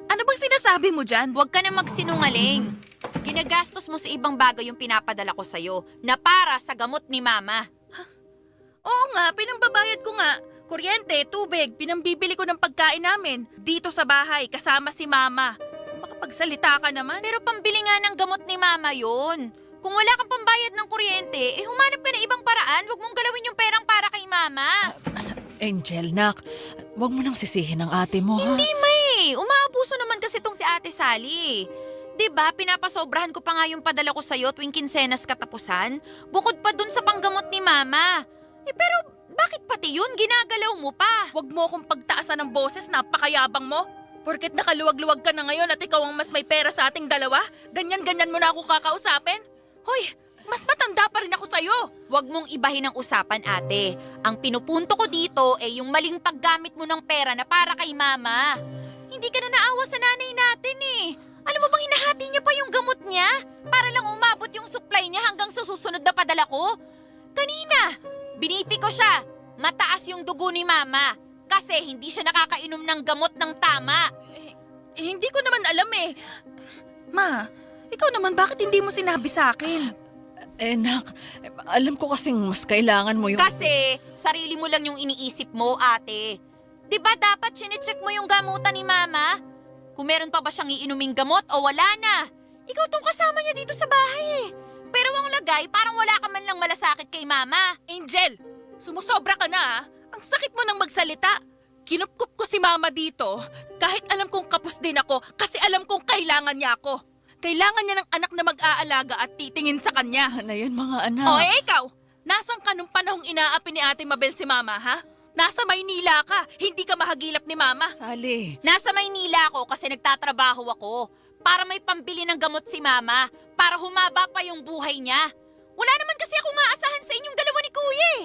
Ano bang sinasabi mo dyan? Huwag ka na magsinungaling. Ginagastos mo sa ibang bagay yung pinapadala ko sa'yo na para sa gamot ni Mama. Oo nga, pinambabayad ko nga. Kuryente, tubig, pinambibili ko ng pagkain namin. Dito sa bahay, kasama si Mama. Kung makapagsalita ka naman. Pero pambili nga ng gamot ni Mama yun. Kung wala kang pambayad ng kuryente, humanap ka na ibang paraan. Huwag mong galawin yung perang para kay Mama. Angel, nak, wag mo nang sisihin ang ate mo, ha? Hindi, May. Umaabuso naman kasi tong si Ate Sally. 'Di ba, pinapasobrahan ko pa nga yung padala ko sa'yo tuwing kinsenas katapusan. Bukod pa dun sa panggamot ni Mama. Pero bakit pati yun ginagalaw mo pa? Huwag mo akong pagtaasan ng boses, napakayabang mo. Porket nakaluwag-luwag ka na ngayon at ikaw ang mas may pera sa ating dalawa, ganyan-ganyan mo na ako kakausapin. Hoy, mas matanda pa rin ako sa'yo. Huwag mong ibahin ang usapan, ate. Ang pinupunto ko dito ay yung maling paggamit mo ng pera na para kay Mama. Hindi ka na naawa sa nanay natin eh. Alam mo bang hinahati niya pa yung gamot niya? Para lang umabot yung supply niya hanggang sa susunod na padala ko? Kanina, binipi ko siya. Mataas yung dugo ni Mama. Kasi hindi siya nakakainom ng gamot ng tama. Hindi ko naman alam eh. Ma, ikaw naman bakit hindi mo sinabi sa akin? Nak, alam ko kasing mas kailangan mo yung... Kasi sarili mo lang yung iniisip mo, ate. 'Di ba dapat chinecheck mo yung gamutan ni Mama? Kung meron pa ba siyang iinuming gamot o wala na. Ikaw tong kasama niya dito sa bahay eh. Pero ang lagay, parang wala ka man lang malasakit kay Mama. Angel, sumusobra ka na ha. Ang sakit mo nang magsalita. Kinupkup ko si Mama dito kahit alam kong kapos din ako kasi alam kong kailangan niya ako. Kailangan niya ng anak na mag-aalaga at titingin sa kanya. Ano yan mga anak? O ikaw, nasan ka nung panahong inaapi ni Ate Mabel si Mama ha? Nasa Maynila ka, hindi ka mahagilap ni Mama. Sally, Nasa Maynila ako kasi nagtatrabaho ako para may pambili ng gamot si Mama para humaba pa yung buhay niya. Wala naman kasi akong maasahan sa inyong dalawa ni Kuya eh.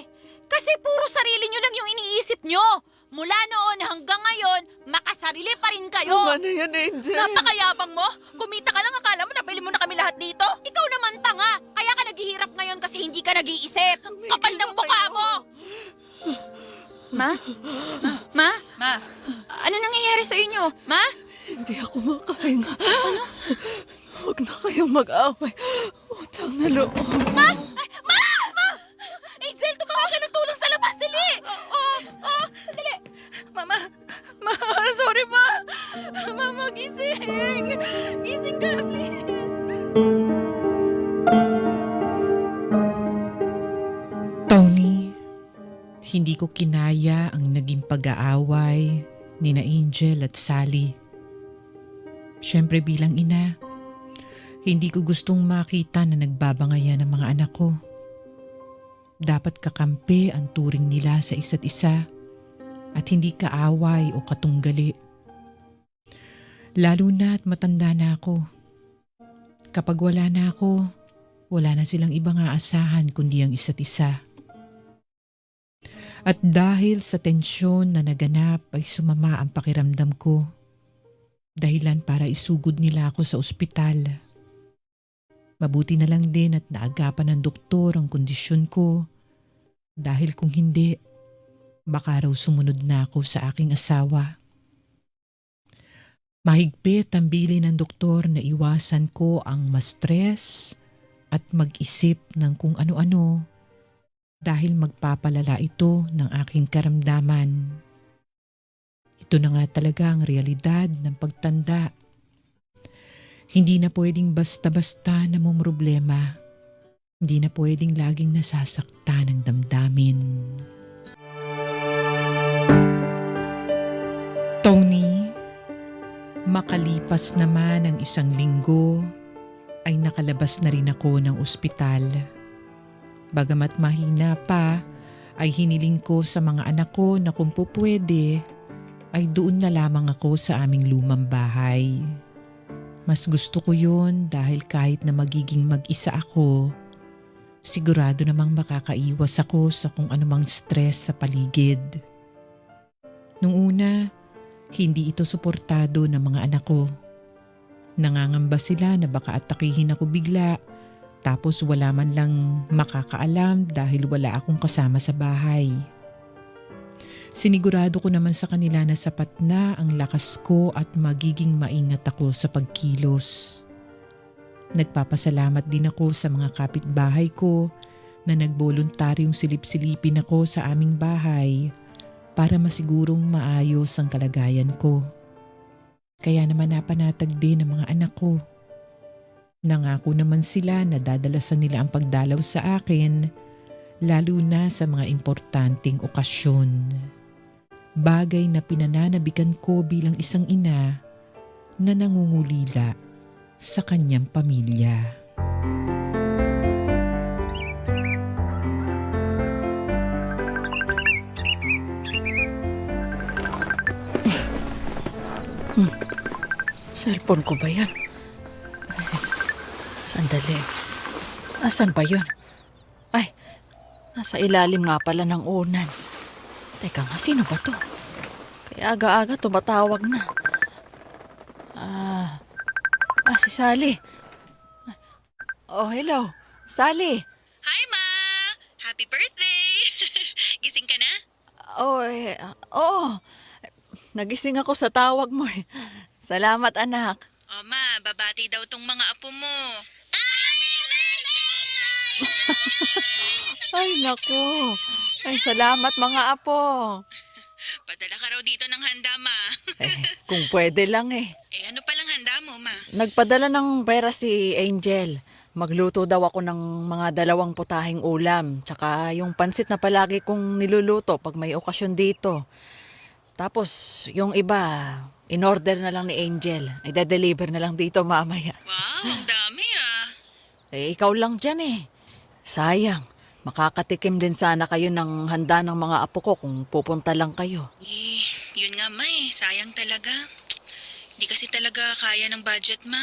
Kasi puro sarili nyo lang yung iniisip nyo. Mula noon hanggang ngayon, makasarili pa rin kayo. ano yan, Angel? Napakayabang mo! Kumita ka lang, akala mo nabili mo na kami lahat dito? Ikaw naman tanga, kaya ka naghihirap ngayon kasi hindi ka nag-iisip. Kapal ng mukha mo! Ma? Ma? Ma, Ano nangyayari sa inyo? Ma? Hindi ako makahinga. Ano? Huwag na kayong mag-away. Utang na loob. Angel, tumawag ka ng tulong sa labas, dali! Sandali! Mama, sorry ma! Mama, gising! Gising ka, please! Tony, hindi ko kinaya ang naging pag-aaway ni na Angel at Sally. Siyempre bilang ina, hindi ko gustong makita na nagbabangayan ang mga anak ko. Dapat kakampi ang turing nila sa isa't isa at hindi kaaway o katunggali. Lalo na at matanda na ako. Kapag wala na ako, wala na silang ibang aasahan kundi ang isa't isa. At dahil sa tensyon na naganap ay sumama ang pakiramdam ko. Dahilan para isugod nila ako sa ospital. Mabuti na lang din at naagapan ng doktor ang kondisyon ko. Dahil kung hindi, baka raw sumunod na ako sa aking asawa. Mahigpit ang bilin ng doktor na iwasan ko ang ma-stress at mag-isip ng kung ano-ano dahil magpapalala ito ng aking karamdaman. Ito na nga talaga ang realidad ng pagtanda. Hindi na pwedeng basta-basta na problema. Hindi na pwedeng laging nasasaktan ng damdamin. Tony, makalipas naman ang 1 linggo ay nakalabas na rin ako ng ospital. Bagamat mahina pa, ay hiniling ko sa mga anak ko na kung pupwede, ay doon na lamang ako sa aming lumang bahay. Mas gusto ko yun dahil kahit na magiging mag-isa ako, sigurado namang makakaiwas ako sa kung anumang stress sa paligid. Nung una, hindi ito suportado ng mga anak ko. Nangangamba sila na baka atakihin ako bigla tapos wala man lang makakaalam dahil wala akong kasama sa bahay. Sinigurado ko naman sa kanila na sapat na ang lakas ko at magiging maingat ako sa pagkilos. Nagpapasalamat din ako sa mga kapitbahay ko na nagboluntaryong silip-silipin ako sa aming bahay para masigurong maayos ang kalagayan ko. Kaya naman napanatag din ang mga anak ko. Nangako naman sila na dadalasan nila ang pagdalaw sa akin, lalo na sa mga importanteng okasyon. Bagay na pinananabikan ko bilang isang ina na nangungulila sa kanyang pamilya. Cellphone ko ba yan? Ay, sandali. Asan ba yun? Ay, nasa ilalim nga pala ng unan. Teka nga, sino ba to? Kaya aga-aga tumatawag na. Si Sally. Oh, hello. Sally. Hi, Ma! Happy birthday! Gising ka na? Oo. Nagising ako sa tawag mo eh. Salamat, anak. O, Ma, babati daw tong mga apo mo. Ay, naku. Ay, salamat mga apo. Padala ka raw dito ng handa, Ma. Kung pwede lang eh. Ano palang handa? handa mo, Ma? Nagpadala ng pera si Angel. Magluto daw ako ng mga 2 putahing ulam. Tsaka yung pansit na palagi kong niluluto pag may okasyon dito. Tapos yung iba, in-order na lang ni Angel. Ay deliver na lang dito mamaya. Wow, ang dami ah. Ikaw lang dyan eh. Sayang. Makakatikim din sana kayo ng handa ng mga apo ko kung pupunta lang kayo. Yun nga, Ma eh. Sayang talaga. Di kasi talaga kaya ng budget, Ma.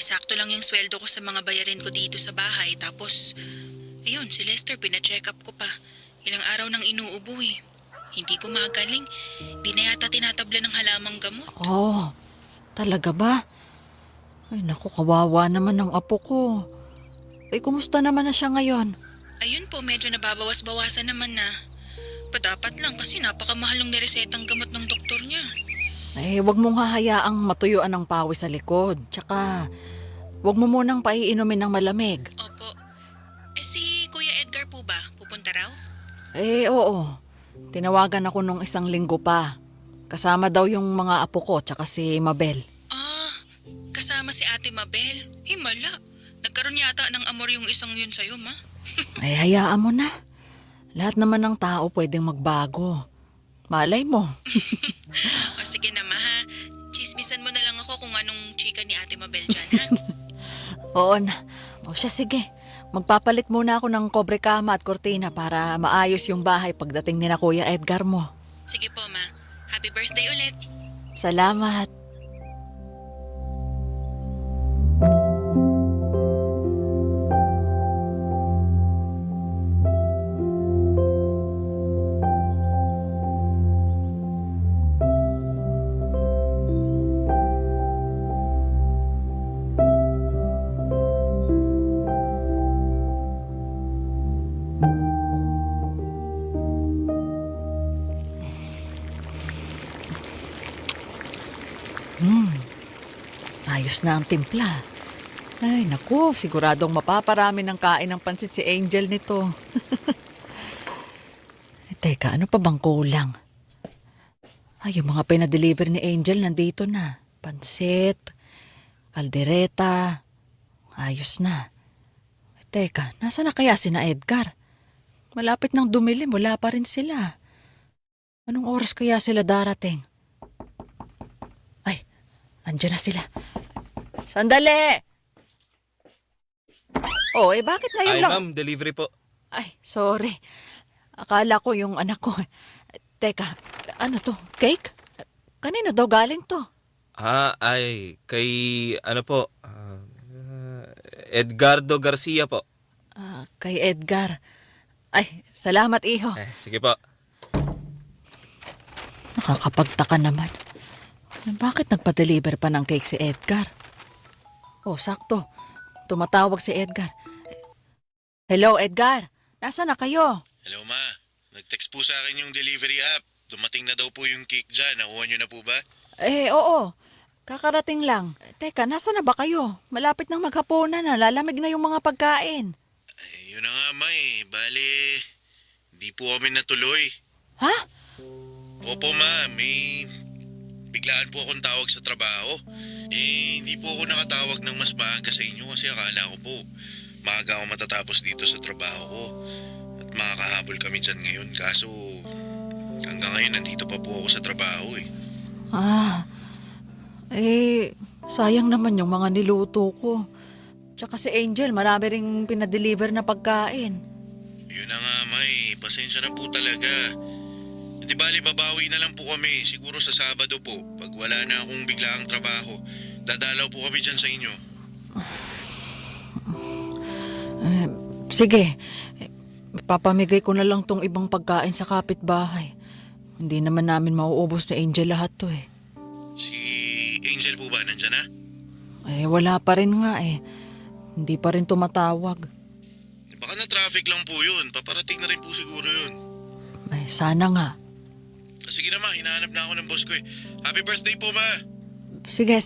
Sakto lang yung sweldo ko sa mga bayarin ko dito sa bahay. Tapos, ayun, si Lester, pina-check up ko pa. Ilang araw nang inuubo eh. Hindi ko magaling. Di na yata tinatabla ng halamang gamot. Oh, talaga ba? Ay naku, kawawa naman ng apo ko. Ay, kumusta naman na siya ngayon? Ayun po, medyo nababawas-bawasan naman na. Dapat lang kasi napakamahalong niresetang gamot ng doktor niya. Wag mong hahayaang matuyuan ng pawis sa likod. Tsaka, wag mo munang paiinumin ng malamig. Opo. Si Kuya Edgar po ba? Pupunta raw? Oo. Tinawagan ako nung 1 linggo pa. Kasama daw yung mga apo ko tsaka si Mabel. Kasama si Ate Mabel. Himala. Nagkaroon yata ng amor yung isang yun sa'yo, Ma. Hayaan mo na. Lahat naman ng tao pwedeng magbago. Malay mo. Sige na, Ma, ha? Chismisan mo na lang ako kung anong chika ni Ate Mabel dyan, ha? Oo na. O siya, sige. Magpapalit muna ako ng kobre kama at kortina para maayos yung bahay pagdating ni na Kuya Edgar mo. Sige po, Ma. Happy birthday ulit. Salamat. Ayos na ang timpla. Ay, naku, siguradong mapaparami ng kain ng pansit si Angel nito. Teka, ano pa bang kulang? Ay, yung mga pinadeliver ni Angel nandito na. Pansit, kaldereta, ayos na. Teka, nasa na kaya sina Edgar? Malapit nang dumilim, wala pa rin sila. Anong oras kaya sila darating? Ay, andyan na sila. Sandali! Bakit ngayon Ay, lang? ma'am, delivery po. Ay, sorry. Akala ko yung anak ko. Teka, ano to? Cake? Kanino daw galing to? Kay, Edgardo Garcia po. Kay Edgar. Ay, salamat iho. Sige po. Nakakapagtaka naman. Bakit nagpa-deliver pa ng cake si Edgar? Sakto. Tumatawag si Edgar. Hello, Edgar. Nasaan na kayo? Hello, Ma. Nag-text po sa akin yung delivery app. Dumating na daw po yung cake dyan. Nakuha nyo na po ba? Oo. Kakarating lang. Teka, nasaan na ba kayo? Malapit nang maghapunan na. Lalamig na yung mga pagkain. Ay, yun na nga, Ma eh. Bale, di po kami natuloy. Ha? Opo, Ma. May biglaan po akong tawag sa trabaho. Hindi po ako nakatawag ng mas maaga sa inyo kasi akala ko po maaga ako matatapos dito sa trabaho ko. At makakahabol kami dyan ngayon. Kaso hanggang ngayon nandito pa po ako sa trabaho eh. Sayang naman yung mga niluto ko. Tsaka si Angel, marami ring pinadeliver na pagkain. Yun na nga, Ma eh. Pasensya na po talaga. Di bali, babawi na lang po kami. Siguro sa Sabado po. Pag wala na akong biglaang trabaho, dadalaw po kami dyan sa inyo. Sige, papamigay ko na lang tong ibang pagkain sa kapitbahay. Hindi naman namin mauubos ni Angel lahat to eh. Si Angel po ba? Nandyan na? Wala pa rin nga eh. Hindi pa rin tumatawag. Baka na traffic lang po yun. Paparating na rin po siguro yun. Sana nga. Sige na, Ma. Hinahanap na ako ng boss ko eh. Happy birthday po, Ma. Sige.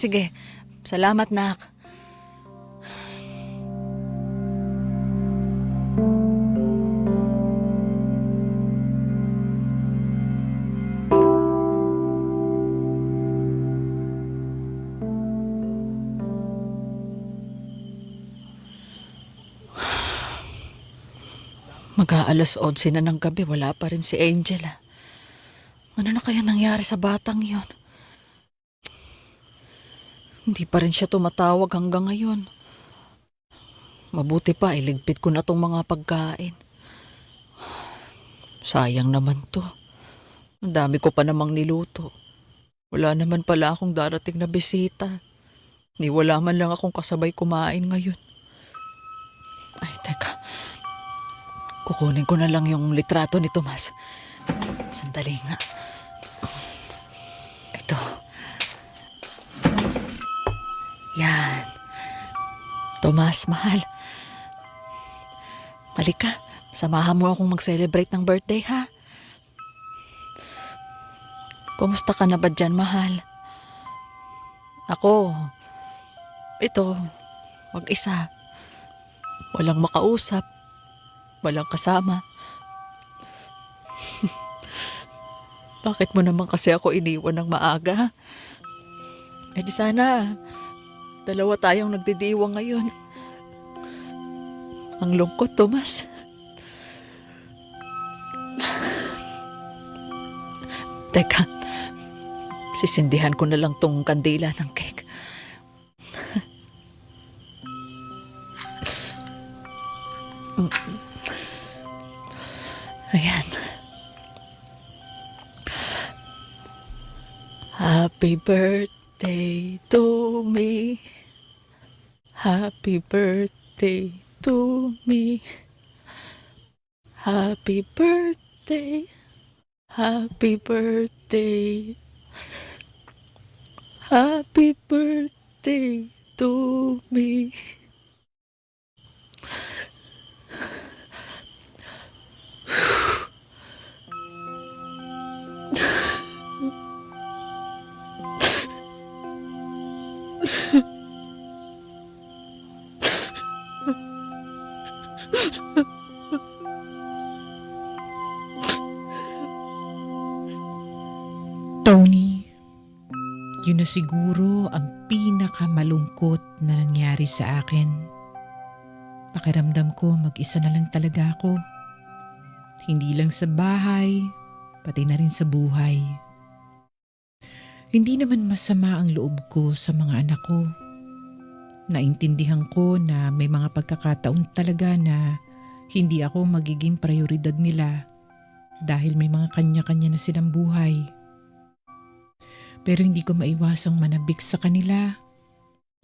Salamat, nak. Mag-aalas 11 na ng gabi, wala pa rin si Angela. Ano na kaya nangyari sa batang yon? Hindi pa rin siya tumatawag hanggang ngayon. Mabuti pa, iligpit ko na tong mga pagkain. Sayang naman to. Ang dami ko pa namang niluto. Wala naman pala akong darating na bisita. Ni wala man lang akong kasabay kumain ngayon. Ay, teka. Kukunin ko na lang yung litrato ni Tomas. Sandali nga. Ito. Yan. Tomas, mahal. Halika, samahan mo akong mag-celebrate ng birthday, ha? Kumusta ka na ba dyan, mahal? Ako, ito, mag-isa. Walang makausap. Walang kasama. Bakit mo naman kasi ako iniwan ng maaga? Eh di sana, dalawa tayong nagdidiwang ngayon. Ang lungkot, Tomas. Teka, sisindihan ko na lang tong kandila ng cake. Ayan. Happy birthday to me. Happy birthday to me. Happy birthday. Happy birthday. Happy birthday to me. Tony, yun na siguro ang pinakamalungkot na nangyari sa akin. Pakiramdam ko mag-isa na lang talaga ako. Hindi lang sa bahay, pati na rin sa buhay. Hindi naman masama ang loob ko sa mga anak ko. Naintindihan ko na may mga pagkakataon talaga na hindi ako magiging prioridad nila dahil may mga kanya-kanya na silang buhay. Pero hindi ko maiwasang manabik sa kanila,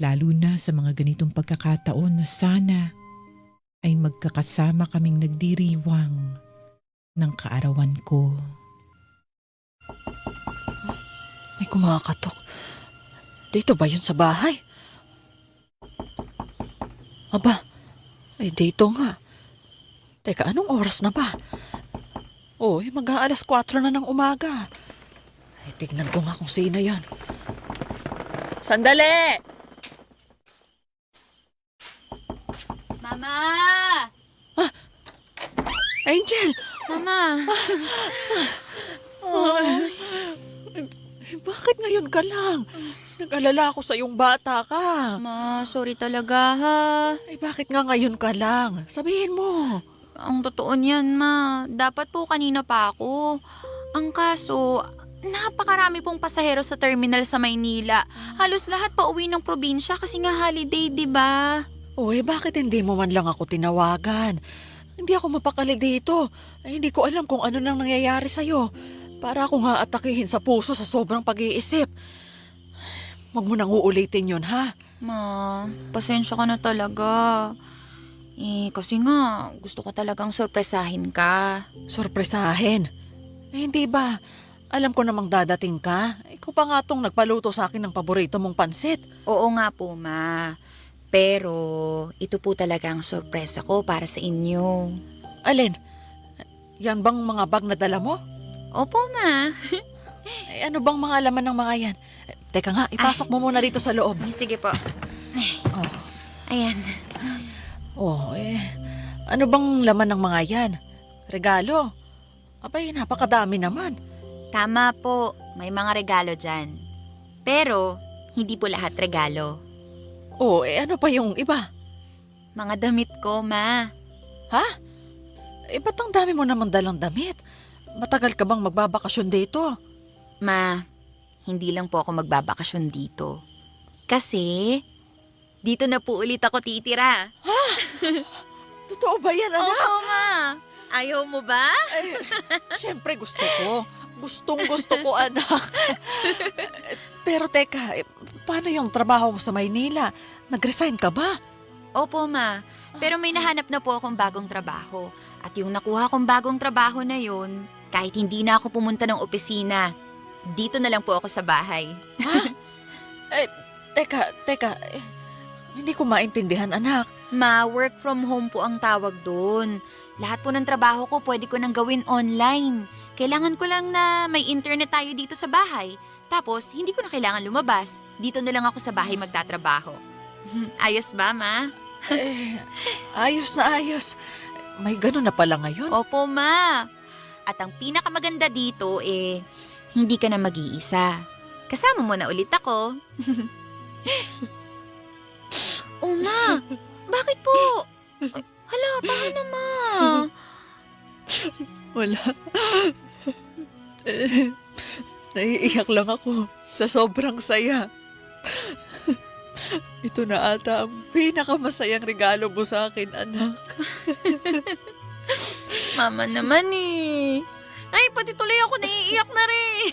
lalo na sa mga ganitong pagkakataon na sana ay magkakasama kaming nagdiriwang ng kaarawan ko. May kumakatok. Dito ba yun sa bahay? Aba, ay dito nga. Teka, anong oras na ba? Oh, mag-aalas 4 na ng umaga. Ay, tignan ko nga kung sino yan. Sandali! Mama! Angel! Mama! Bakit ngayon ka lang? Nag-alala ako sa iyong bata ka. Ma, sorry talaga ha. Ay, bakit nga ngayon ka lang? Sabihin mo. Ang totoo niyan, ma. Dapat po kanina pa ako. Ang kaso, napakarami pong pasahero sa terminal sa Maynila. Halos lahat pa uwi ng probinsya kasi nga holiday, di ba? Uy, bakit hindi mo man lang ako tinawagan? Hindi ako mapakali dito. Ay, hindi ko alam kung ano nang nangyayari sa'yo. Para ako nga atakihin sa puso sa sobrang pag-iisip. Huwag mo nang uulitin yun, ha? Ma, pasensya ka na talaga. Kasi nga, gusto ko talagang sorpresahin ka. Sorpresahin? Hindi ba? Alam ko namang dadating ka. Ikaw pa nga tong nagpaluto sa akin ng paborito mong pansit. Oo nga po, ma. Pero, ito po talaga ang sorpresa ko para sa inyo. Alin? Yan bang mga bag na dala mo? Opo, ma. Ano bang mga laman ng mga yan? Teka nga, ipasok mo muna dito sa loob. Sige po. Oh. Ayan. Ano bang laman ng mga yan? Regalo? Abay, napakadami naman. Tama po, may mga regalo dyan. Pero, hindi po lahat regalo. Ano pa yung iba? Mga damit ko, ma. Ha? ba't ang dami mo naman dalang damit? Matagal ka bang magbabakasyon dito? Ma, hindi lang po ako magbabakasyon dito. Kasi, dito na po ulit ako titira. Totoo ba yan, anak? Oo, Ma. Ayaw mo ba? Ay, siyempre gusto ko. Gustong gusto ko, anak. Pero teka, paano yung trabaho mo sa Maynila? Nag-resign ka ba? Opo, Ma. Pero may nahanap na po akong bagong trabaho. At yung nakuha kong bagong trabaho na yun, kahit hindi na ako pumunta ng opisina, dito na lang po ako sa bahay. Teka, hindi ko maintindihan, anak. Ma, work from home po ang tawag doon. Lahat po ng trabaho ko pwede ko nang gawin online. Kailangan ko lang na may internet tayo dito sa bahay. Tapos, hindi ko na kailangan lumabas. Dito na lang ako sa bahay magtatrabaho. Ayos ba, Ma? Ayos na ayos. May ganun na pala ngayon. Opo, Ma. At ang pinakamaganda dito hindi ka na mag-iisa. Kasama mo na ulit ako. Oh, Ma. Bakit po? Ay, hala, tahan na, Ma. Wala. Naiiyak lang ako sa sobrang saya. Ito na ata ang pinakamasayang regalo mo sa akin, anak. Mama naman Ay, pati tuloy ako naiiyak na rin.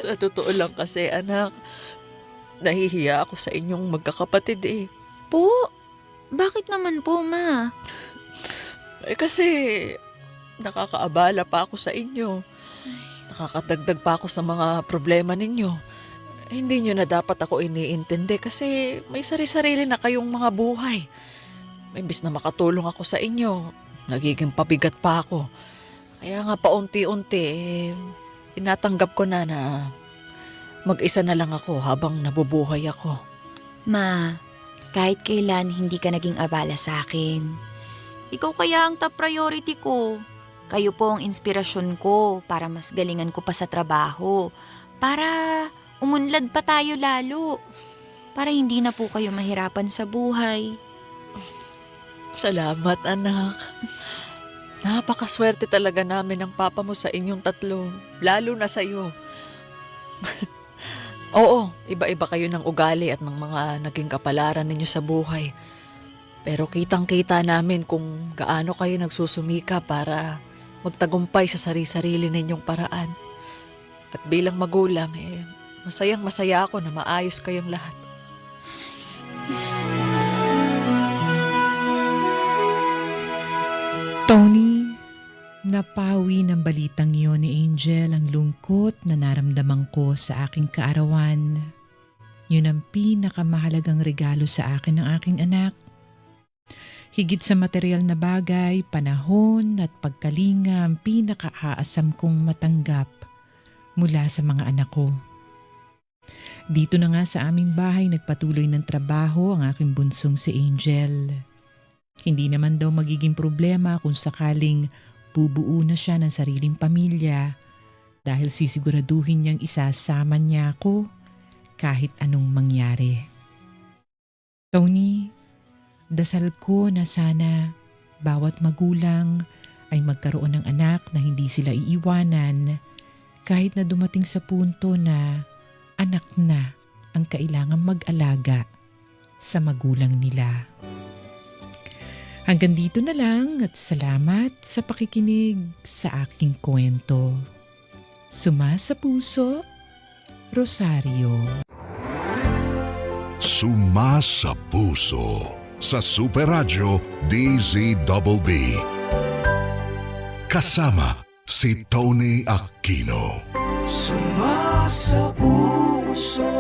Sa totoo lang kasi, anak, nahihiya ako sa inyong magkakapatid Po? Bakit naman po, Ma? Kasi nakakaabala pa ako sa inyo. Nakakadagdag pa ako sa mga problema ninyo. Hindi nyo na dapat ako iniintindi kasi may sari-sarili na kayong mga buhay. Imbis na makatulong ako sa inyo, nagiging pabigat pa ako. Kaya nga paunti-unti, tinatanggap ko na mag-isa na lang ako habang nabubuhay ako. Ma, kahit kailan hindi ka naging abala sa akin. Ikaw kaya ang top priority ko. Kayo po ang inspirasyon ko para mas galingan ko pa sa trabaho. Para umunlad pa tayo lalo. Para hindi na po kayo mahirapan sa buhay. Salamat, anak. Napakaswerte talaga namin ng papa mo sa inyong tatlo. Lalo na sa'yo. Oo, iba-iba kayo ng ugali at ng mga naging kapalaran ninyo sa buhay. Pero kitang-kita namin kung gaano kayo nagsusumika para magtagumpay sa sarili-sarili ninyong paraan. At bilang magulang, masayang-masaya ako na maayos kayong lahat. Tony, napawi ng balitang yon ni Angel ang lungkot na naramdaman ko sa aking kaarawan. Yun ang pinakamahalagang regalo sa akin ng aking anak. Higit sa material na bagay, panahon at pagkalinga ang pinakaasam kong matanggap mula sa mga anak ko. Dito na nga sa aming bahay nagpatuloy ng trabaho ang aking bunsong si Angel. Hindi naman daw magiging problema kung sakaling bubuo na siya ng sariling pamilya dahil sisiguraduhin niyang isasama niya ako kahit anong mangyari. Tony, dasal ko na sana bawat magulang ay magkaroon ng anak na hindi sila iiwanan kahit na dumating sa punto na anak na ang kailangang mag-alaga sa magulang nila. Hanggang dito na lang at salamat sa pakikinig sa aking kwento. Suma sa puso, Rosario. Suma sa puso sa Super Radio DZBB. Kasama si Tony Aquino. Suma sa puso.